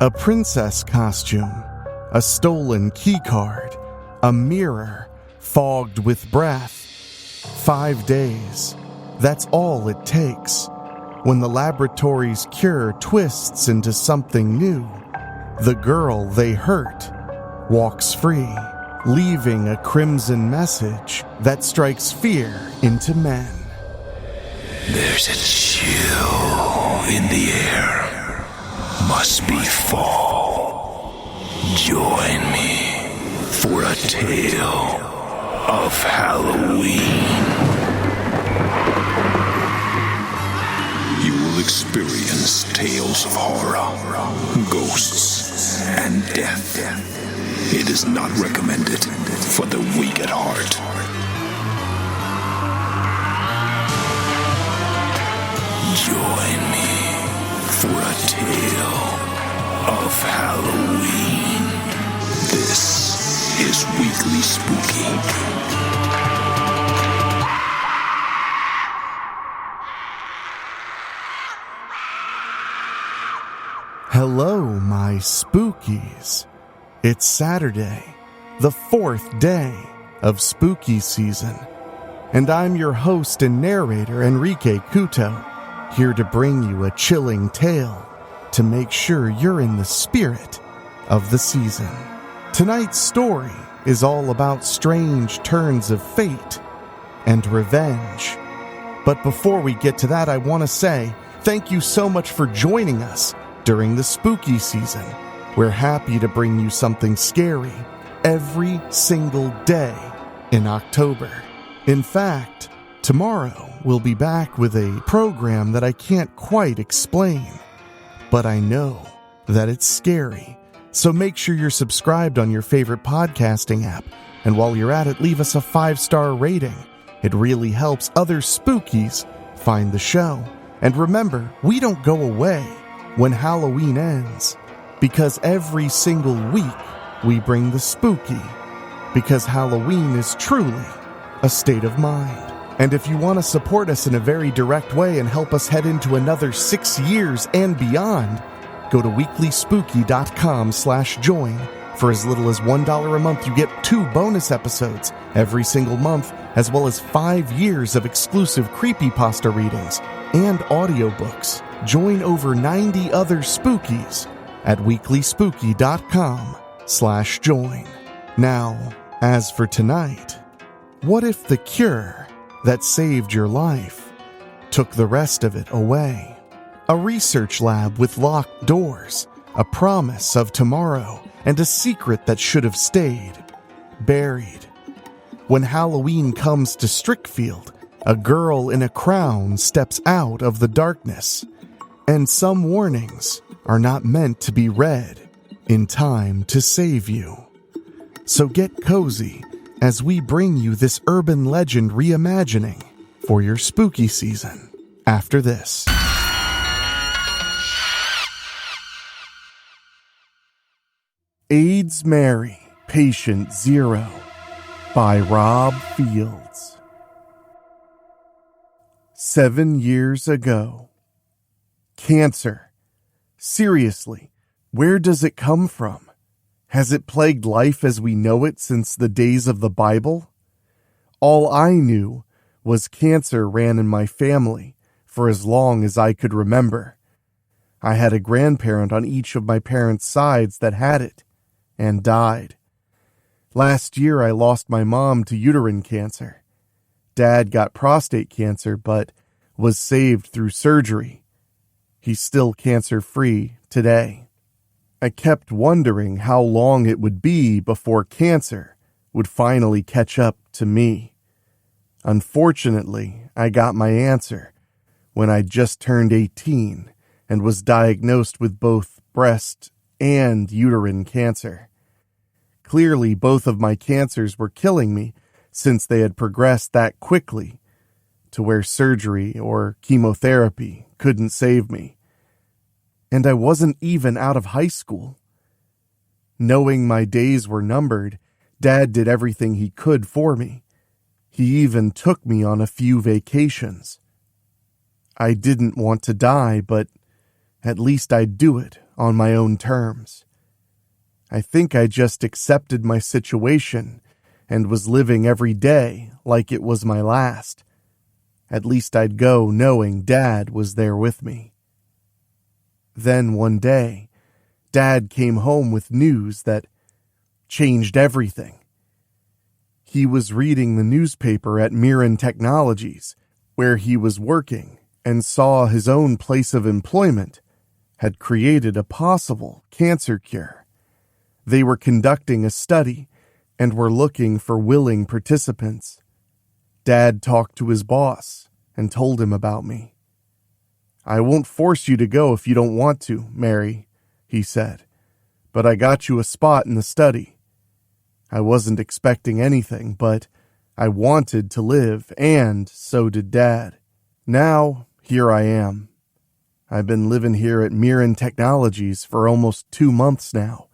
A princess costume, a stolen keycard, a mirror fogged with breath. 5 days. That's all it takes. When the laboratory's cure twists into something new, the girl they hurt walks free, leaving a crimson message that strikes fear into men. There's a chill in the air. Must be fall. Join me for a tale of Halloween. You will experience tales of horror, ghosts, and death. It is not recommended for the weak at heart. Join me for a tale of Halloween. This is Weekly Spooky. Hello, my spookies. It's Saturday, the 4th day of spooky season, and I'm your host and narrator, Enrique Couto, here to bring you a chilling tale to make sure you're in the spirit of the season. Tonight's story is all about strange turns of fate and revenge. But before we get to that, I want to say thank you so much for joining us during the spooky season. We're happy to bring you something scary every single day in October. In fact, tomorrow we'll be back with a program that I can't quite explain, but I know that it's scary. So make sure you're subscribed on your favorite podcasting app, and while you're at it, leave us a 5-star rating. It really helps other spookies find the show. And remember, we don't go away when Halloween ends, because every single week we bring the spooky, because Halloween is truly a state of mind. And if you want to support us in a very direct way and help us head into another 6 years and beyond, go to weeklyspooky.com/join. For as little as $1 a month, you get 2 bonus episodes every single month, as well as 5 years of exclusive creepypasta readings and audiobooks. Join over 90 other spookies at weeklyspooky.com/join. Now, as for tonight, what if the cure that saved your life took the rest of it away? A research lab with locked doors, a promise of tomorrow, and a secret that should have stayed buried. When Halloween comes to Strickfield, a girl in a crown steps out of the darkness, and some warnings are not meant to be read in time to save you. So get cozy as we bring you this urban legend reimagining for your spooky season after this. AIDS Mary, Patient Zero by Rob Fields. 7 years ago. Cancer. Seriously, where does it come from? Has it plagued life as we know it since the days of the Bible? All I knew was cancer ran in my family for as long as I could remember. I had a grandparent on each of my parents' sides that had it and died. Last year I lost my mom to uterine cancer. Dad got prostate cancer but was saved through surgery. He's still cancer-free today. I kept wondering how long it would be before cancer would finally catch up to me. Unfortunately, I got my answer when I just turned 18 and was diagnosed with both breast and uterine cancer. Clearly, both of my cancers were killing me since they had progressed that quickly to where surgery or chemotherapy couldn't save me. And I wasn't even out of high school. Knowing my days were numbered, Dad did everything he could for me. He even took me on a few vacations. I didn't want to die, but at least I'd do it on my own terms. I think I just accepted my situation and was living every day like it was my last. At least I'd go knowing Dad was there with me. Then one day, Dad came home with news that changed everything. He was reading the newspaper at Mirren Technologies, where he was working, and saw his own place of employment had created a possible cancer cure. They were conducting a study and were looking for willing participants. Dad talked to his boss and told him about me. "I won't force you to go if you don't want to, Mary," he said, "but I got you a spot in the study. I wasn't expecting anything, but I wanted to live, and so did Dad. Now, here I am. I've been living here at Mirren Technologies for almost 2 months now.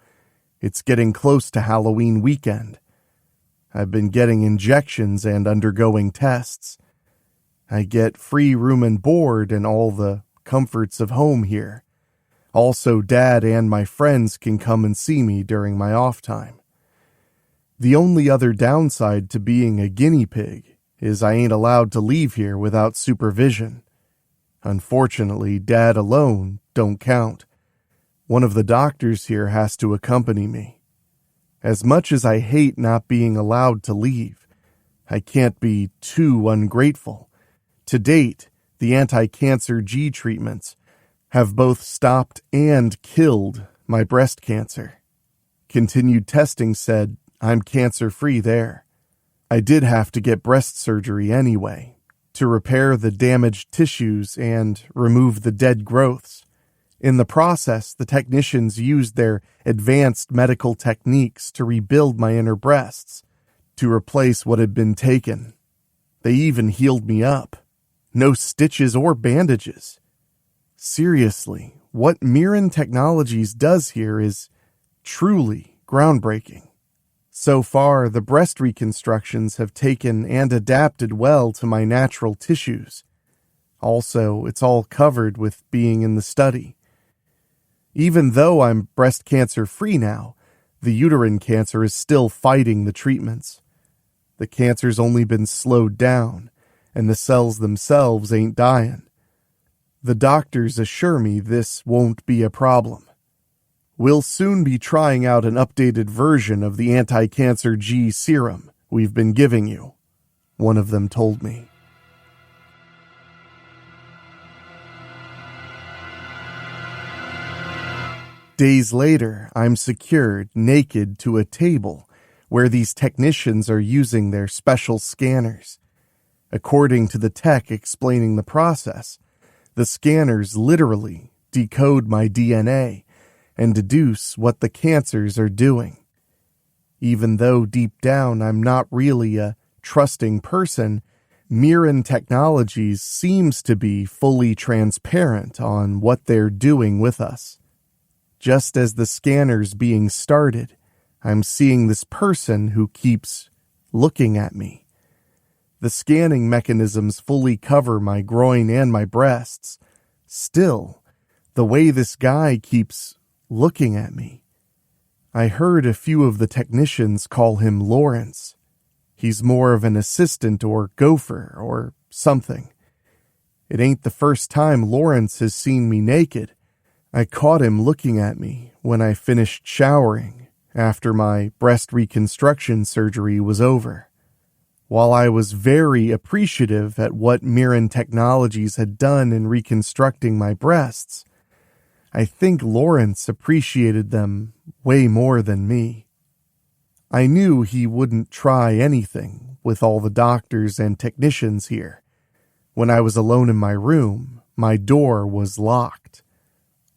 It's getting close to Halloween weekend. I've been getting injections and undergoing tests. I get free room and board and all the comforts of home here. Also, Dad and my friends can come and see me during my off time. The only other downside to being a guinea pig is I ain't allowed to leave here without supervision. Unfortunately, Dad alone don't count. One of the doctors here has to accompany me. As much as I hate not being allowed to leave, I can't be too ungrateful. To date, the anti-cancer G treatments have both stopped and killed my breast cancer. Continued testing said I'm cancer-free there. I did have to get breast surgery anyway, to repair the damaged tissues and remove the dead growths. In the process, the technicians used their advanced medical techniques to rebuild my inner breasts, to replace what had been taken. They even healed me up. No stitches or bandages. Seriously, what Mirren Technologies does here is truly groundbreaking. So far, the breast reconstructions have taken and adapted well to my natural tissues. Also, it's all covered with being in the study. Even though I'm breast cancer free now, the uterine cancer is still fighting the treatments. The cancer's only been slowed down, and the cells themselves ain't dying. The doctors assure me this won't be a problem. We'll soon be trying out an updated version of the anti-cancer G serum we've been giving you, one of them told me. Days later, I'm secured naked to a table where these technicians are using their special scanners. According to the tech explaining the process, the scanners literally decode my DNA and deduce what the cancers are doing. Even though deep down I'm not really a trusting person, Mirren Technologies seems to be fully transparent on what they're doing with us. Just as the scanner's being started, I'm seeing this person who keeps looking at me. The scanning mechanisms fully cover my groin and my breasts. Still, the way this guy keeps looking at me. I heard a few of the technicians call him Lawrence. He's more of an assistant or gopher or something. It ain't the first time Lawrence has seen me naked. I caught him looking at me when I finished showering after my breast reconstruction surgery was over. While I was very appreciative at what Mirren Technologies had done in reconstructing my breasts, I think Lawrence appreciated them way more than me. I knew he wouldn't try anything with all the doctors and technicians here. When I was alone in my room, my door was locked.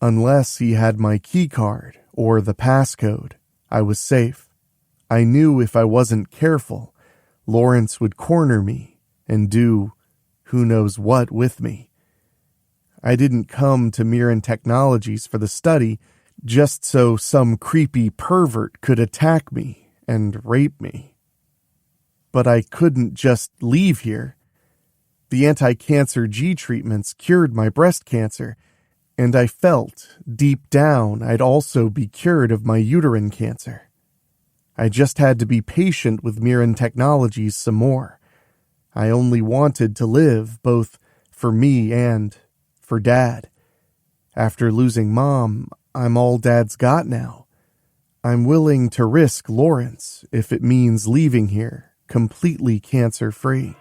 Unless he had my key card or the passcode, I was safe. I knew if I wasn't careful, Lawrence would corner me and do who knows what with me. I didn't come to Mirren Technologies for the study just so some creepy pervert could attack me and rape me. But I couldn't just leave here. The anti-cancer G treatments cured my breast cancer, And I felt, deep down, I'd also be cured of my uterine cancer. I just had to be patient with Mirren Technologies some more. I only wanted to live, both for me and for Dad. After losing Mom, I'm all Dad's got now. I'm willing to risk Lawrence if it means leaving here completely cancer-free.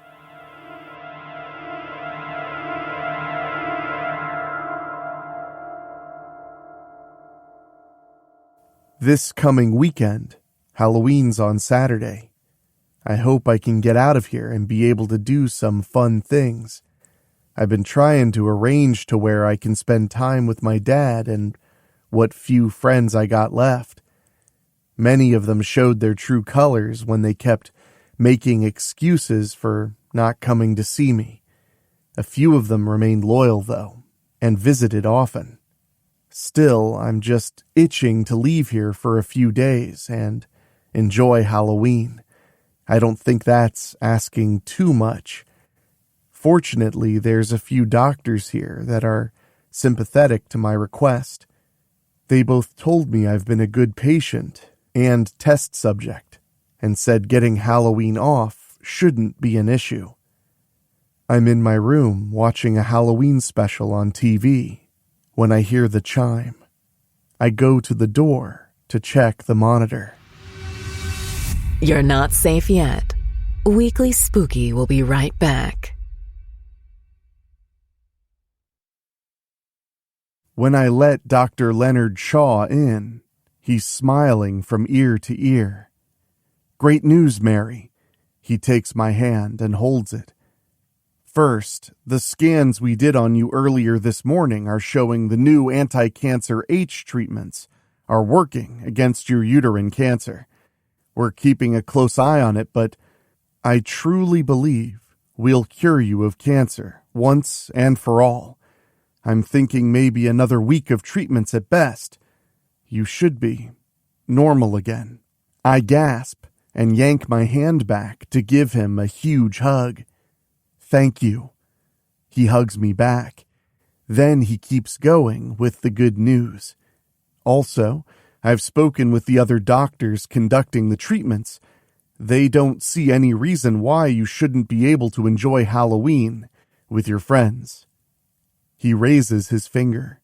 This coming weekend, Halloween's on Saturday. I hope I can get out of here and be able to do some fun things. I've been trying to arrange to where I can spend time with my dad and what few friends I got left. Many of them showed their true colors when they kept making excuses for not coming to see me. A few of them remained loyal, though, and visited often. Still, I'm just itching to leave here for a few days and enjoy Halloween. I don't think that's asking too much. Fortunately, there's a few doctors here that are sympathetic to my request. They both told me I've been a good patient and test subject, and said getting Halloween off shouldn't be an issue. I'm in my room watching a Halloween special on TV when I hear the chime. I go to the door to check the monitor. You're not safe yet. Weekly Spooky will be right back. When I let Dr. Leonard Shaw in, he's smiling from ear to ear. "Great news, Mary." He takes my hand and holds it. "First, the scans we did on you earlier this morning are showing the new anti-cancer H treatments are working against your uterine cancer. We're keeping a close eye on it, but I truly believe we'll cure you of cancer once and for all. I'm thinking maybe another week of treatments at best. You should be normal again." I gasp and yank my hand back to give him a huge hug. "Thank you." He hugs me back. Then he keeps going with the good news. "Also, I've spoken with the other doctors conducting the treatments. They don't see any reason why you shouldn't be able to enjoy Halloween with your friends." He raises his finger.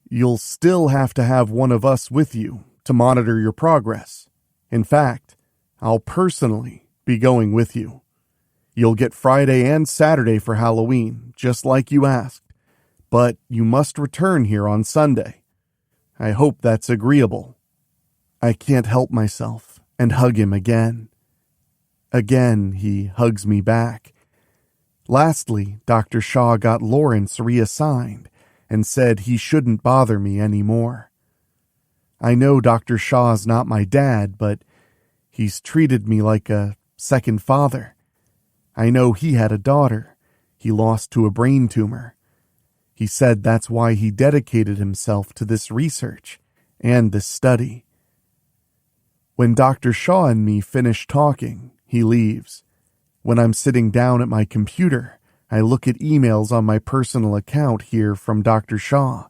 "You'll still have to have one of us with you to monitor your progress. In fact, I'll personally be going with you. You'll get Friday and Saturday for Halloween, just like you asked, but you must return here on Sunday. I hope that's agreeable." I can't help myself and hug him again. Again, he hugs me back. Lastly, Dr. Shaw got Lawrence reassigned and said he shouldn't bother me anymore. I know Dr. Shaw's not my dad, but he's treated me like a second father. I know he had a daughter he lost to a brain tumor. He said that's why he dedicated himself to this research and this study. When Dr. Shaw and me finish talking, he leaves. When I'm sitting down at my computer, I look at emails on my personal account here from Dr. Shaw.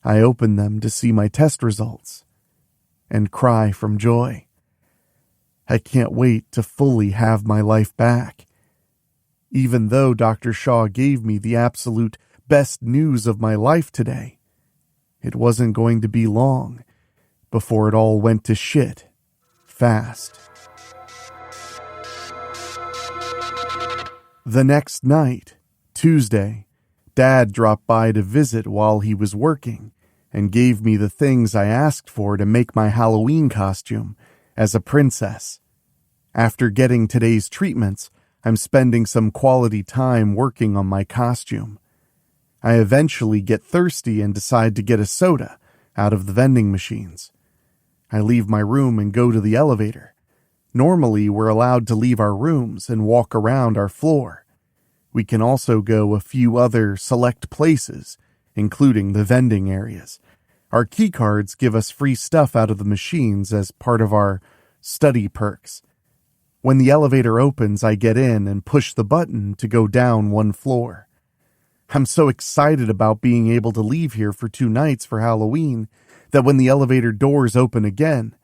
I open them to see my test results and cry from joy. I can't wait to fully have my life back. Even though Dr. Shaw gave me the absolute best news of my life today, it wasn't going to be long before it all went to shit fast. The next night, Tuesday, Dad dropped by to visit while he was working and gave me the things I asked for to make my Halloween costume as a princess. After getting today's treatments, I'm spending some quality time working on my costume. I eventually get thirsty and decide to get a soda out of the vending machines. I leave my room and go to the elevator. Normally, we're allowed to leave our rooms and walk around our floor. We can also go a few other select places, including the vending areas. Our key cards give us free stuff out of the machines as part of our study perks. When the elevator opens, I get in and push the button to go down one floor. I'm so excited about being able to leave here for 2 nights for Halloween that when the elevator doors open again,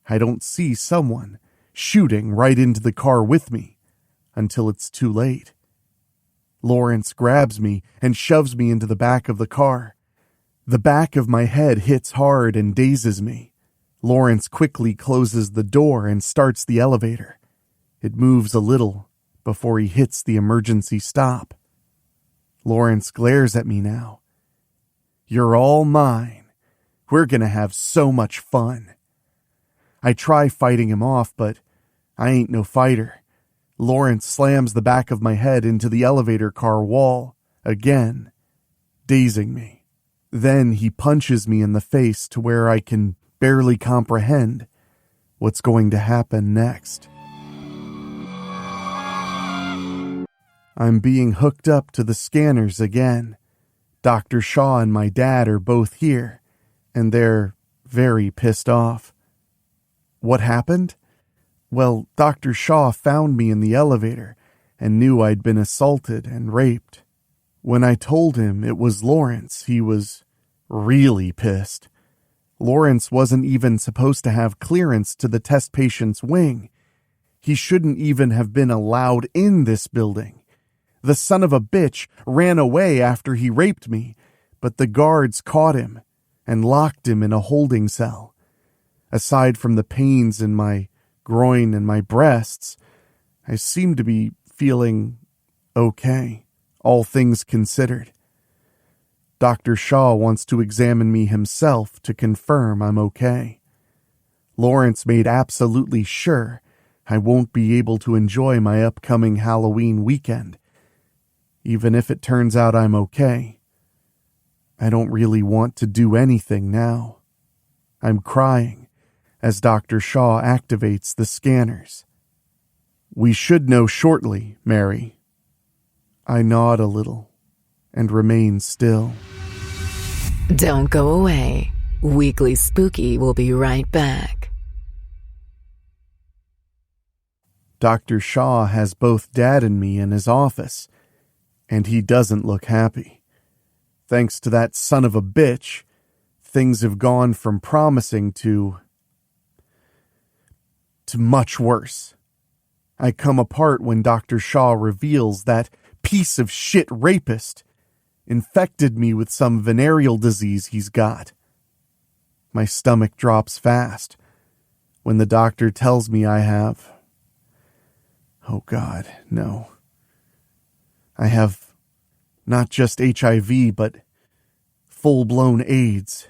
I don't see someone shooting right into the car with me until it's too late. Lawrence grabs me and shoves me into the back of the car. The back of my head hits hard and dazes me. Lawrence quickly closes the door and starts the elevator. It moves a little before he hits the emergency stop. Lawrence glares at me now. "You're all mine. We're gonna have so much fun." I try fighting him off, but I ain't no fighter. Lawrence slams the back of my head into the elevator car wall, again, dazing me. Then he punches me in the face to where I can barely comprehend what's going to happen next. I'm being hooked up to the scanners again. Dr. Shaw and my dad are both here, and they're very pissed off. What happened? Well, Dr. Shaw found me in the elevator and knew I'd been assaulted and raped. When I told him it was Lawrence, he was really pissed. Lawrence wasn't even supposed to have clearance to the test patient's wing. He shouldn't even have been allowed in this building. The son of a bitch ran away after he raped me, but the guards caught him and locked him in a holding cell. Aside from the pains in my groin and my breasts, I seem to be feeling okay, all things considered. Dr. Shaw wants to examine me himself to confirm I'm okay. Lawrence made absolutely sure I won't be able to enjoy my upcoming Halloween weekend. Even if it turns out I'm okay, I don't really want to do anything now. I'm crying as Dr. Shaw activates the scanners. "We should know shortly, Mary." I nod a little and remain still. Don't go away. Weekly Spooky will be right back. Dr. Shaw has both Dad and me in his office, and he doesn't look happy. Thanks to that son of a bitch, things have gone from promising to much worse. I come apart when Dr. Shaw reveals that piece of shit rapist infected me with some venereal disease he's got. My stomach drops fast when the doctor tells me I have... Oh God, no. I have not just HIV, but full-blown AIDS.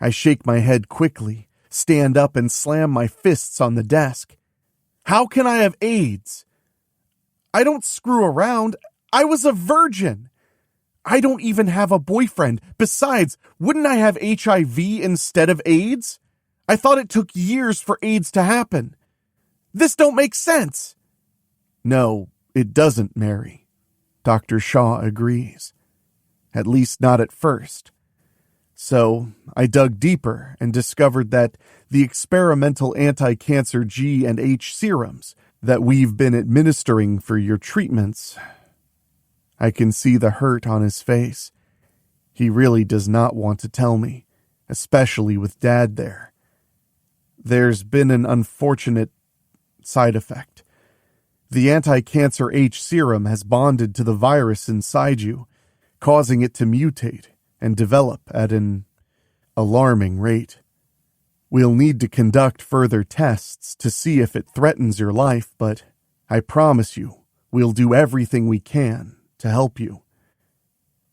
I shake my head quickly, stand up and slam my fists on the desk. How can I have AIDS? I don't screw around. I was a virgin. I don't even have a boyfriend. Besides, wouldn't I have HIV instead of AIDS? I thought it took years for AIDS to happen. This don't make sense. No, it doesn't, Mary. Dr. Shaw agrees. At least not at first. So I dug deeper and discovered that the experimental anti-cancer G and H serums that we've been administering for your treatments... I can see the hurt on his face. He really does not want to tell me, especially with Dad there. There's been an unfortunate side effect. The anti-cancer H serum has bonded to the virus inside you, causing it to mutate and develop at an alarming rate. We'll need to conduct further tests to see if it threatens your life, but I promise you, we'll do everything we can to help you.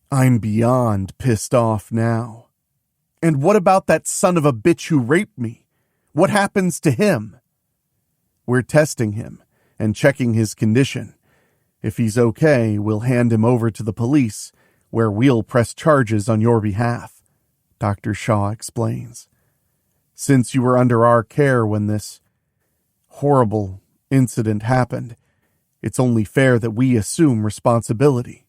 I'm beyond pissed off now. And what about that son of a bitch who raped me? What happens to him? We're testing him and checking his condition. If he's okay, we'll hand him over to the police, where we'll press charges on your behalf, Dr. Shaw explains. Since you were under our care when this horrible incident happened, it's only fair that we assume responsibility.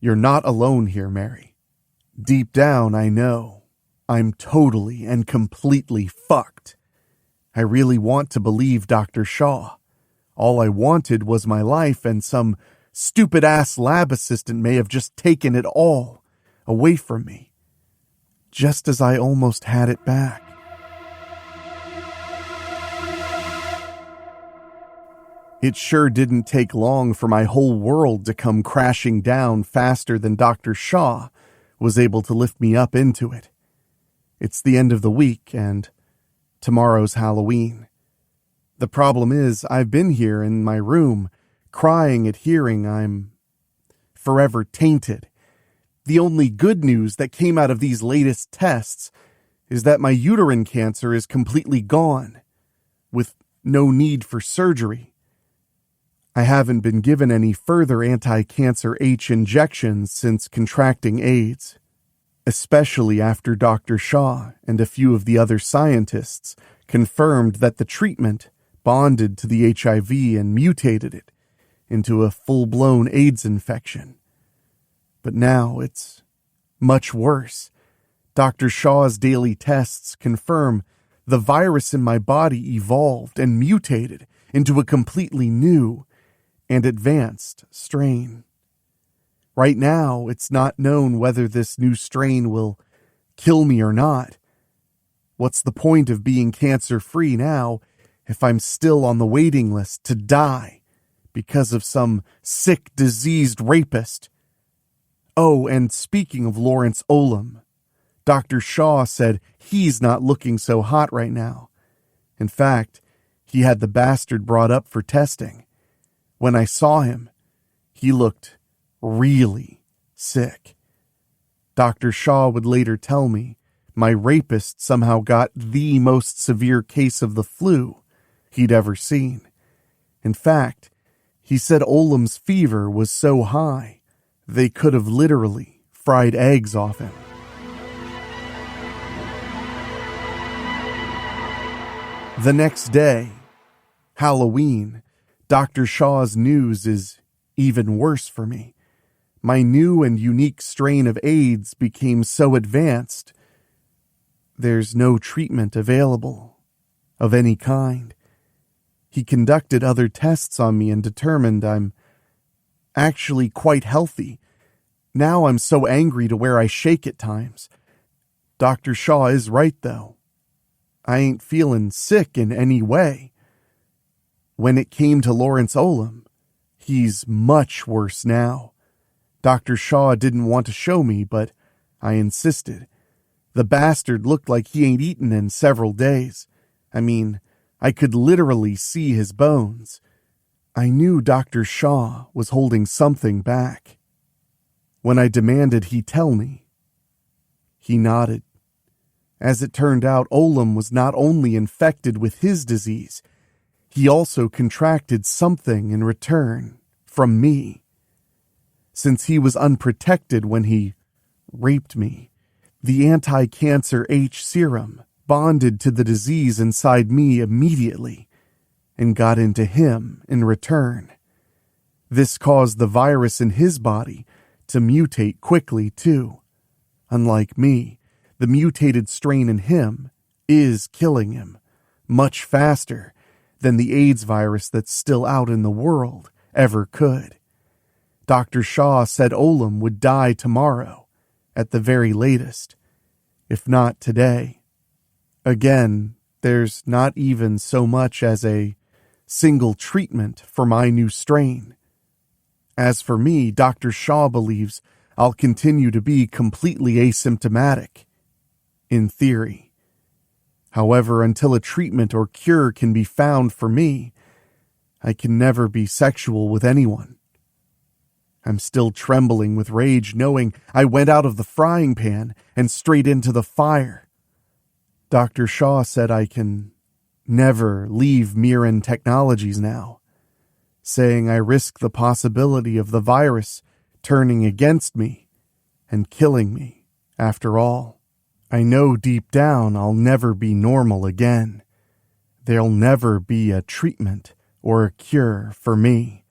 You're not alone here, Mary. Deep down, I know I'm totally and completely fucked. I really want to believe Dr. Shaw. All I wanted was my life and some stupid-ass lab assistant may have just taken it all away from me, just as I almost had it back. It sure didn't take long for my whole world to come crashing down faster than Dr. Shaw was able to lift me up into it. It's the end of the week, and tomorrow's Halloween. The problem is, I've been here in my room, crying at hearing I'm forever tainted. The only good news that came out of these latest tests is that my uterine cancer is completely gone, with no need for surgery. I haven't been given any further anti-cancer H injections since contracting AIDS, especially after Dr. Shaw and a few of the other scientists confirmed that the treatment bonded to the HIV and mutated it into a full-blown AIDS infection. But now it's much worse. Dr. Shaw's daily tests confirm the virus in my body evolved and mutated into a completely new and advanced strain. Right now, it's not known whether this new strain will kill me or not. What's the point of being cancer-free now if I'm still on the waiting list to die because of some sick, diseased rapist? Oh, and speaking of Lawrence Olam, Dr. Shaw said he's not looking so hot right now. In fact, he had the bastard brought up for testing. When I saw him, he looked really sick. Dr. Shaw would later tell me my rapist somehow got the most severe case of the flu he'd ever seen. In fact, he said Olam's fever was so high, they could have literally fried eggs off him. The next day, Halloween, Dr. Shaw's news is even worse for me. My new and unique strain of AIDS became so advanced, there's no treatment available of any kind. He conducted other tests on me and determined I'm actually quite healthy. Now I'm so angry to where I shake at times. Dr. Shaw is right, though. I ain't feeling sick in any way. When it came to Lawrence Olam, he's much worse now. Dr. Shaw didn't want to show me, but I insisted. The bastard looked like he ain't eaten in several days. I mean, I could literally see his bones. I knew Dr. Shaw was holding something back. When I demanded he tell me, he nodded. As it turned out, Olam was not only infected with his disease, he also contracted something in return from me. Since he was unprotected when he raped me, the anti-cancer H serum bonded to the disease inside me immediately and got into him in return. This caused the virus in his body to mutate quickly, too. Unlike me, the mutated strain in him is killing him much faster than the AIDS virus that's still out in the world ever could. Dr. Shaw said Olam would die tomorrow, at the very latest, if not today. Again, there's not even so much as a single treatment for my new strain. As for me, Dr. Shaw believes I'll continue to be completely asymptomatic, in theory. However, until a treatment or cure can be found for me, I can never be sexual with anyone. I'm still trembling with rage knowing I went out of the frying pan and straight into the fire. Dr. Shaw said I can never leave Mirren Technologies now, saying I risk the possibility of the virus turning against me and killing me after all. I know deep down I'll never be normal again. There'll never be a treatment or a cure for me.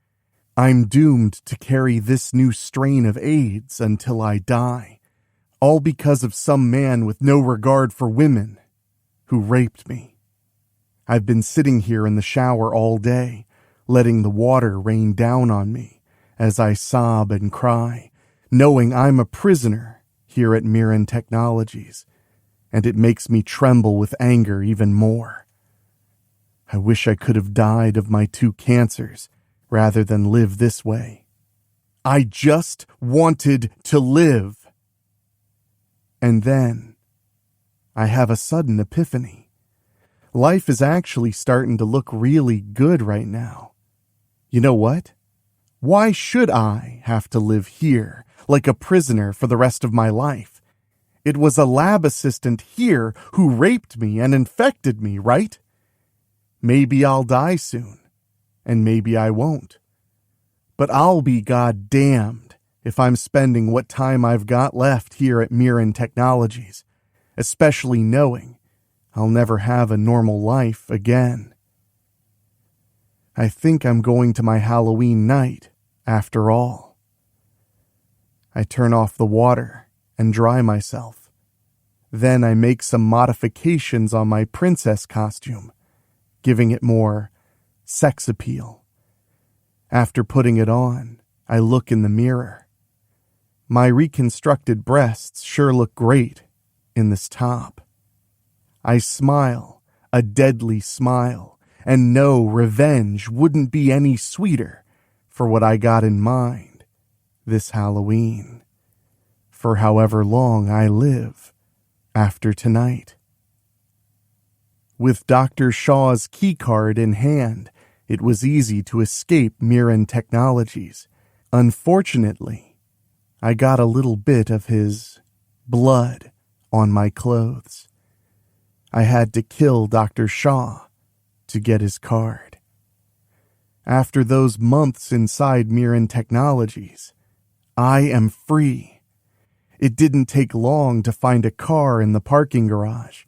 I'm doomed to carry this new strain of AIDS until I die, all because of some man with no regard for women who raped me. I've been sitting here in the shower all day, letting the water rain down on me as I sob and cry, knowing I'm a prisoner here at Mirren Technologies, and it makes me tremble with anger even more. I wish I could have died of my 2 cancers rather than live this way. I just wanted to live. And then I have a sudden epiphany. Life is actually starting to look really good right now. You know what? Why should I have to live here like a prisoner for the rest of my life? It was a lab assistant here who raped me and infected me, right? Maybe I'll die soon, and maybe I won't. But I'll be goddamned if I'm spending what time I've got left here at Mirren Technologies, especially knowing I'll never have a normal life again. I think I'm going to my Halloween night, after all. I turn off the water and dry myself. Then I make some modifications on my princess costume, giving it more sex appeal. After putting it on, I look in the mirror. My reconstructed breasts sure look great in this top. I smile, a deadly smile, and know revenge wouldn't be any sweeter for what I got in mind this Halloween, for however long I live after tonight. With Dr. Shaw's keycard in hand, it was easy to escape Mirren Technologies. Unfortunately, I got a little bit of his blood on my clothes. I had to kill Dr. Shaw to get his card. After those months inside Mirren Technologies, I am free. It didn't take long to find a car in the parking garage.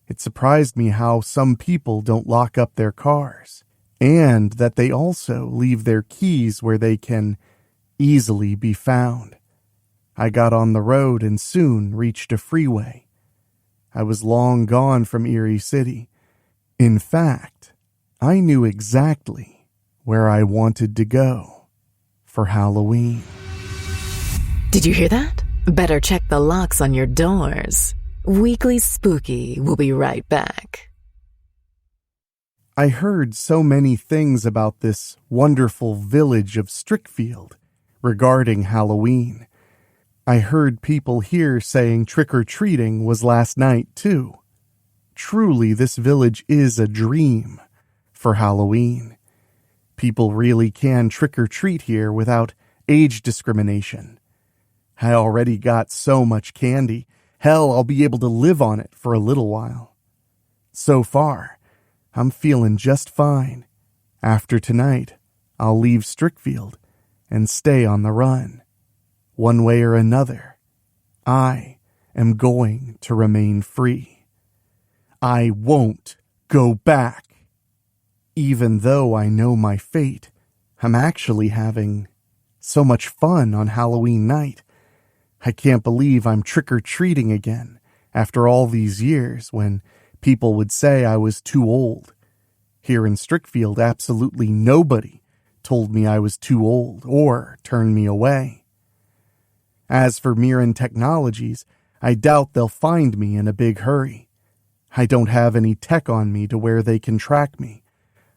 It surprised me how some people don't lock up their cars, and that they also leave their keys where they can easily be found. I got on the road and soon reached a freeway. I was long gone from Erie City. In fact, I knew exactly where I wanted to go for Halloween. Did you hear that? Better check the locks on your doors. Weekly Spooky will be right back. I heard so many things about this wonderful village of Strickfield regarding Halloween. I heard people here saying trick-or-treating was last night, too. Truly, this village is a dream for Halloween. People really can trick-or-treat here without age discrimination. I already got so much candy. Hell, I'll be able to live on it for a little while. So far, I'm feeling just fine. After tonight, I'll leave Strickfield and stay on the run. One way or another, I am going to remain free. I won't go back. Even though I know my fate, I'm actually having so much fun on Halloween night. I can't believe I'm trick-or-treating again after all these years when people would say I was too old. Here in Strickfield, absolutely nobody told me I was too old or turned me away. As for Mirren Technologies, I doubt they'll find me in a big hurry. I don't have any tech on me to where they can track me,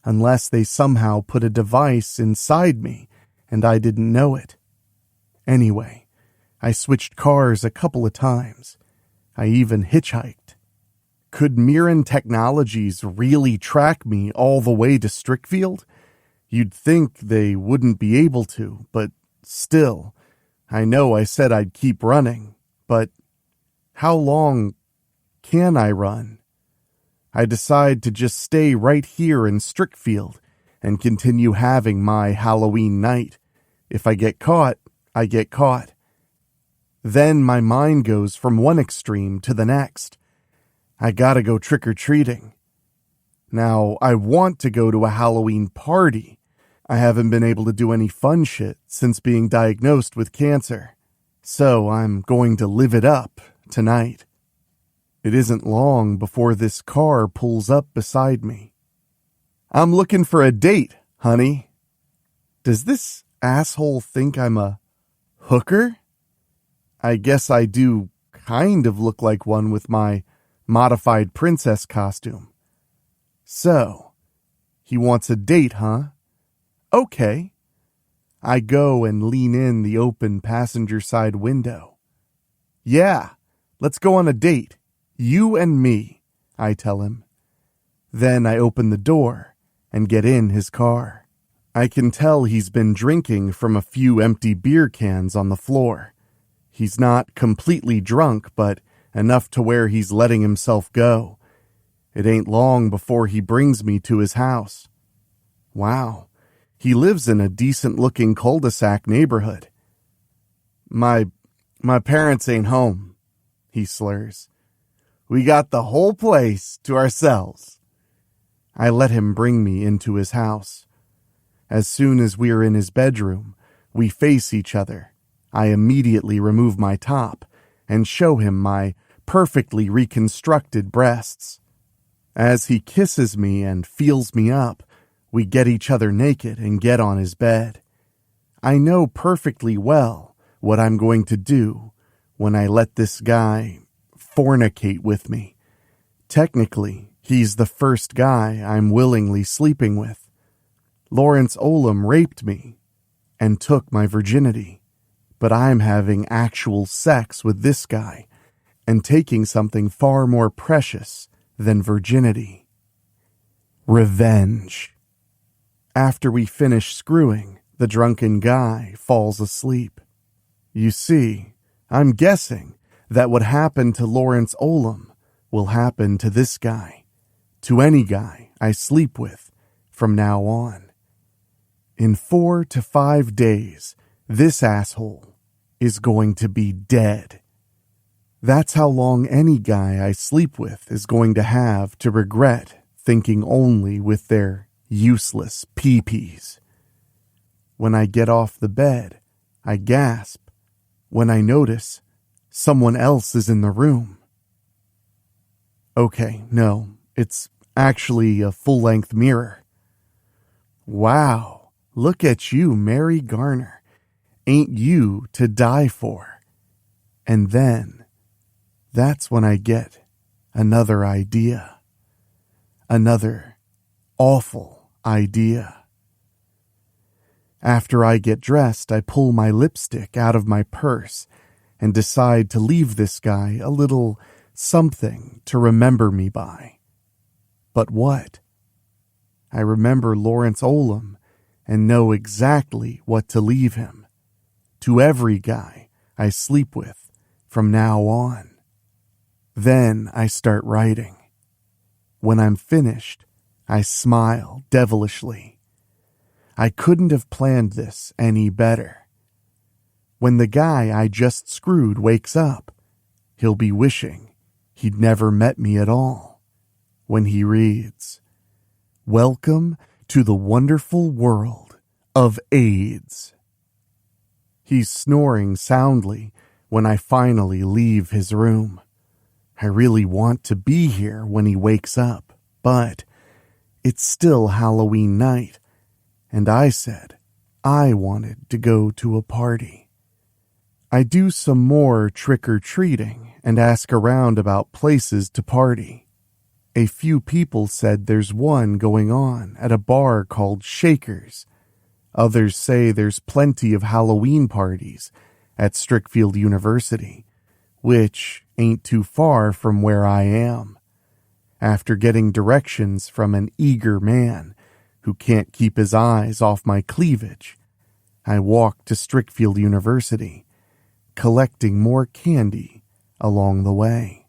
unless they somehow put a device inside me and I didn't know it. Anyway, I switched cars a couple of times. I even hitchhiked. Could Mirren Technologies really track me all the way to Strickfield? You'd think they wouldn't be able to, but still, I know I said I'd keep running, but how long can I run? I decide to just stay right here in Strickfield and continue having my Halloween night. If I get caught, I get caught. Then my mind goes from one extreme to the next. I gotta go trick-or-treating. Now, I want to go to a Halloween party. I haven't been able to do any fun shit since being diagnosed with cancer. So I'm going to live it up tonight. It isn't long before this car pulls up beside me. I'm looking for a date, honey. Does this asshole think I'm a hooker? I guess I do kind of look like one with my modified princess costume. So, he wants a date, huh? Okay. I go and lean in the open passenger side window. Yeah, let's go on a date. You and me, I tell him. Then I open the door and get in his car. I can tell he's been drinking from a few empty beer cans on the floor. He's not completely drunk, but enough to where he's letting himself go. It ain't long before he brings me to his house. Wow, he lives in a decent-looking cul-de-sac neighborhood. My parents ain't home, he slurs. We got the whole place to ourselves. I let him bring me into his house. As soon as we are in his bedroom, we face each other. I immediately remove my top and show him my perfectly reconstructed breasts. As he kisses me and feels me up, we get each other naked and get on his bed. I know perfectly well what I'm going to do when I let this guy fornicate with me. Technically, he's the first guy I'm willingly sleeping with. Lawrence Olam raped me and took my virginity, but I'm having actual sex with this guy and taking something far more precious than virginity. Revenge. After we finish screwing, the drunken guy falls asleep. You see, I'm guessing that what happened to Lawrence Olam will happen to this guy, to any guy I sleep with from now on. In 4 to 5 days, this asshole is going to be dead. That's how long any guy I sleep with is going to have to regret thinking only with their useless pee-pees. When I get off the bed, I gasp when I notice someone else is in the room. Okay, no, it's actually a full-length mirror. Wow, look at you, Mary Garner. Ain't you to die for? And then, that's when I get another idea. Another awful idea. After I get dressed, I pull my lipstick out of my purse and decide to leave this guy a little something to remember me by. But what? I remember Lawrence Olam and know exactly what to leave him. To every guy I sleep with from now on. Then I start writing. When I'm finished, I smile devilishly. I couldn't have planned this any better. When the guy I just screwed wakes up, he'll be wishing he'd never met me at all. When he reads, "Welcome to the wonderful world of AIDS." He's snoring soundly when I finally leave his room. I really want to be here when he wakes up, but it's still Halloween night, and I said I wanted to go to a party. I do some more trick-or-treating and ask around about places to party. A few people said there's one going on at a bar called Shaker's. Others say there's plenty of Halloween parties at Strickfield University, which ain't too far from where I am. After getting directions from an eager man who can't keep his eyes off my cleavage, I walk to Strickfield University, collecting more candy along the way.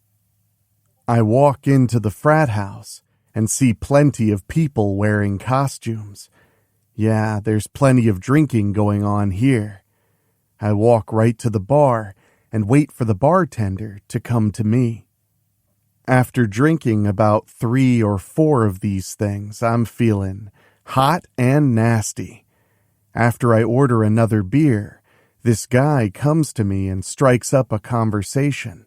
I walk into the frat house and see plenty of people wearing costumes. Yeah, there's plenty of drinking going on here. I walk right to the bar and wait for the bartender to come to me. After drinking about 3 or 4 of these things, I'm feeling hot and nasty. After I order another beer, this guy comes to me and strikes up a conversation.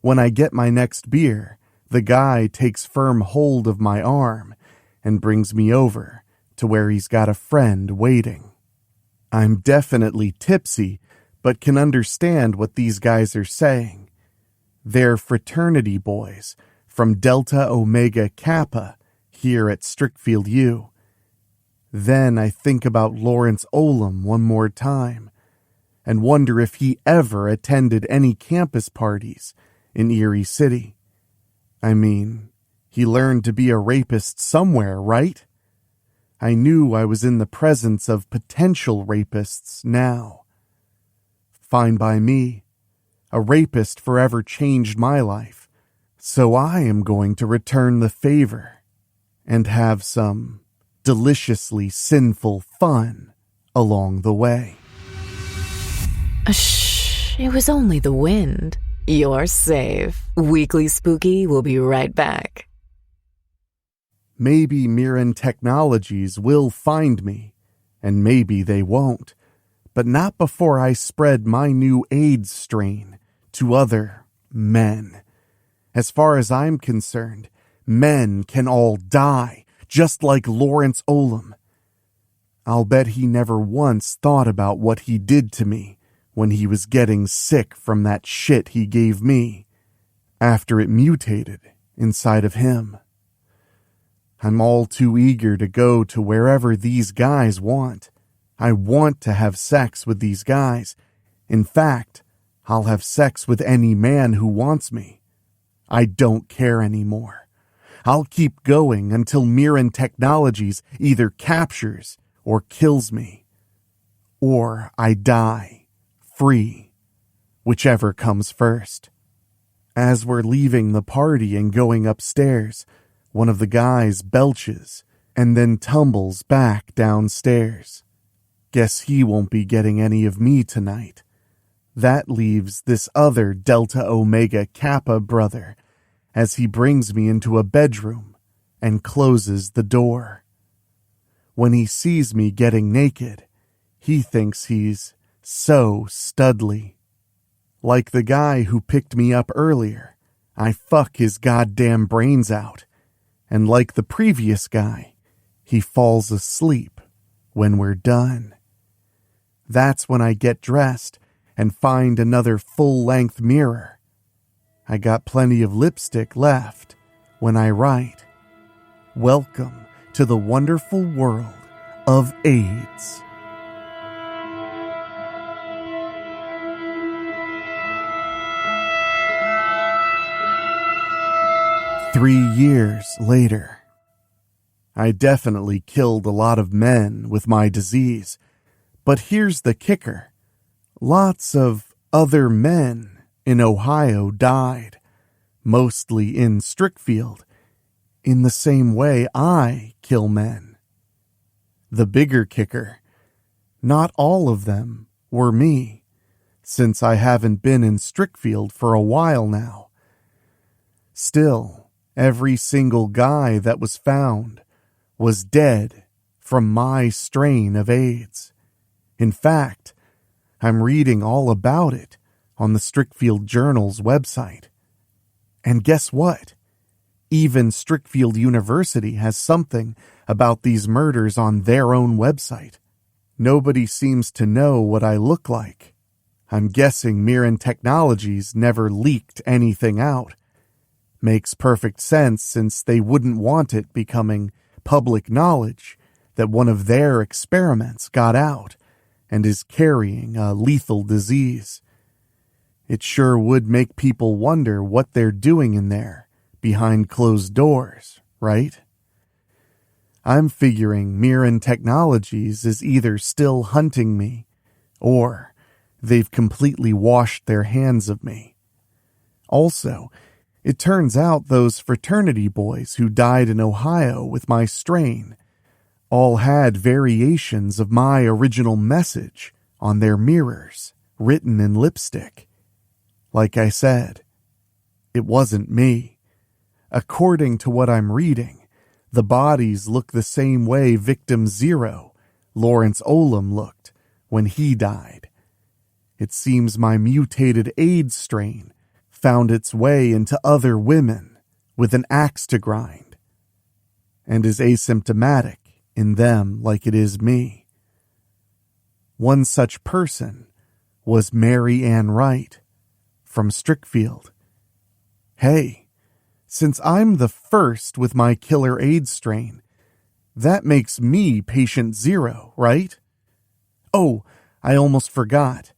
When I get my next beer, the guy takes firm hold of my arm and brings me over to where he's got a friend waiting. I'm definitely tipsy, but can understand what these guys are saying. They're fraternity boys from Delta Omega Kappa here at Strickfield U. Then I think about Lawrence Olam one more time and wonder if he ever attended any campus parties in Erie City. I mean, he learned to be a rapist somewhere, right? I knew I was in the presence of potential rapists now. Fine by me. A rapist forever changed my life, so I am going to return the favor and have some deliciously sinful fun along the way. Shh, it was only the wind. You're safe. Weekly Spooky will be right back. Maybe Mirren Technologies will find me, and maybe they won't, but not before I spread my new AIDS strain to other men. As far as I'm concerned, men can all die, just like Lawrence Olam. I'll bet he never once thought about what he did to me when he was getting sick from that shit he gave me, after it mutated inside of him. I'm all too eager to go to wherever these guys want. I want to have sex with these guys. In fact, I'll have sex with any man who wants me. I don't care anymore. I'll keep going until Mirren Technologies either captures or kills me. Or I die. Free, whichever comes first. As we're leaving the party and going upstairs, one of the guys belches and then tumbles back downstairs. Guess he won't be getting any of me tonight. That leaves this other Delta Omega Kappa brother as he brings me into a bedroom and closes the door. When he sees me getting naked, he thinks he's so studly. Like the guy who picked me up earlier, I fuck his goddamn brains out. And like the previous guy, he falls asleep when we're done. That's when I get dressed and find another full-length mirror. I got plenty of lipstick left when I write, "Welcome to the wonderful world of AIDS." Three years later. I definitely killed a lot of men with my disease, but here's the kicker. Lots of other men in Ohio died, mostly in Strickfield, in the same way I kill men. The bigger kicker, not all of them were me, since I haven't been in Strickfield for a while now. Still, every single guy that was found was dead from my strain of AIDS. In fact, I'm reading all about it on the Strickfield Journal's website. And guess what? Even Strickfield University has something about these murders on their own website. Nobody seems to know what I look like. I'm guessing Mirren Technologies never leaked anything out. Makes perfect sense since they wouldn't want it becoming public knowledge that one of their experiments got out and is carrying a lethal disease. It sure would make people wonder what they're doing in there behind closed doors, right? I'm figuring Mirren Technologies is either still hunting me or they've completely washed their hands of me. Also, it turns out those fraternity boys who died in Ohio with my strain all had variations of my original message on their mirrors, written in lipstick. Like I said, it wasn't me. According to what I'm reading, the bodies look the same way victim 0, Lawrence Olam, looked when he died. It seems my mutated AIDS strain found its way into other women with an axe to grind, and is asymptomatic in them like it is me. One such person was Mary Ann Wright from Strickfield. Hey, since I'm the first with my killer AIDS strain, that makes me patient 0, right? Oh, I almost forgot.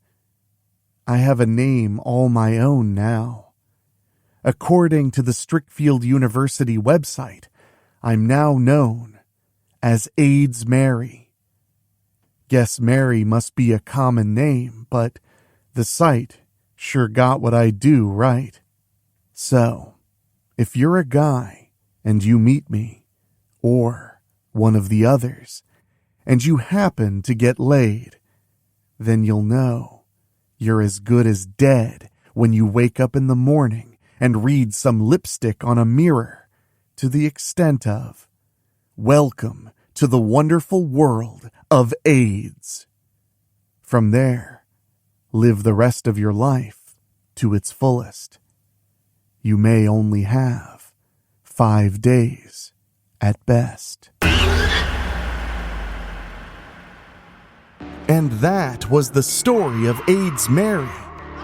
I have a name all my own now. According to the Strickfield University website, I'm now known as AIDS Mary. Guess Mary must be a common name, but the site sure got what I do right. So, if you're a guy and you meet me, or one of the others, and you happen to get laid, then you'll know you're as good as dead when you wake up in the morning and read some lipstick on a mirror to the extent of, "Welcome to the wonderful world of AIDS." From there, live the rest of your life to its fullest. You may only have 5 days at best. And that was the story of AIDS Mary,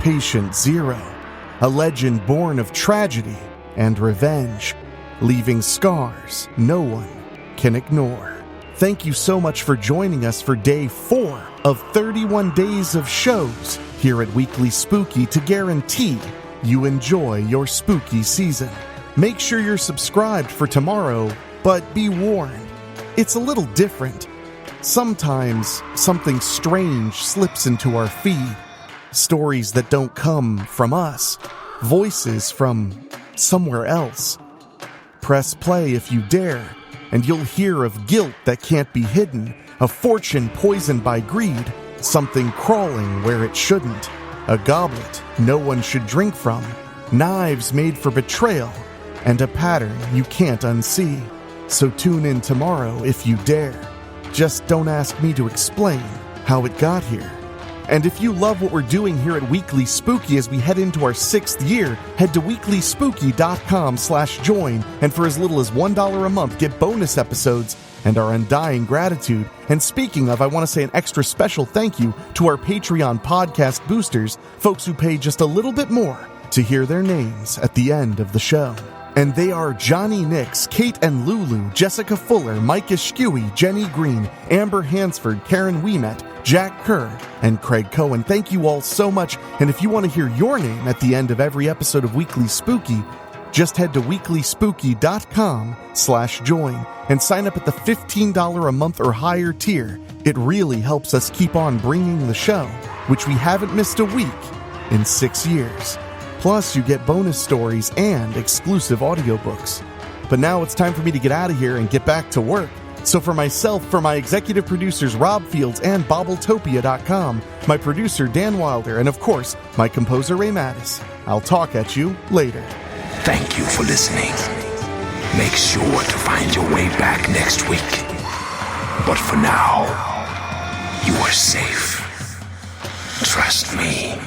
Patient 0, a legend born of tragedy and revenge, leaving scars no one can ignore. Thank you so much for joining us for day 4 of 31 days of shows here at Weekly Spooky to guarantee you enjoy your spooky season. Make sure you're subscribed for tomorrow, but be warned, it's a little different. Sometimes something strange slips into our feed. Stories that don't come from us. Voices from somewhere else. Press play if you dare, and you'll hear of guilt that can't be hidden, a fortune poisoned by greed, something crawling where it shouldn't, a goblet no one should drink from, knives made for betrayal, and a pattern you can't unsee. So tune in tomorrow if you dare. Just don't ask me to explain how it got here. And if you love what we're doing here at Weekly Spooky as we head into our 6th year, head to weeklyspooky.com/join, and for as little as $1 a month, get bonus episodes and our undying gratitude. And speaking of, I want to say an extra special thank you to our Patreon podcast boosters, folks who pay just a little bit more to hear their names at the end of the show. And they are Johnny Nix, Kate and Lulu, Jessica Fuller, Micah Skewy, Jenny Green, Amber Hansford, Karen Weemet, Jack Kerr, and Craig Cohen. Thank you all so much. And if you want to hear your name at the end of every episode of Weekly Spooky, just head to weeklyspooky.com/join and sign up at the $15 a month or higher tier. It really helps us keep on bringing the show, which we haven't missed a week in 6 years. Plus, you get bonus stories and exclusive audiobooks. But now it's time for me to get out of here and get back to work. So for myself, for my executive producers Rob Fields and Bobbletopia.com, my producer Dan Wilder, and of course, my composer Ray Mattis, I'll talk at you later. Thank you for listening. Make sure to find your way back next week. But for now, you are safe. Trust me.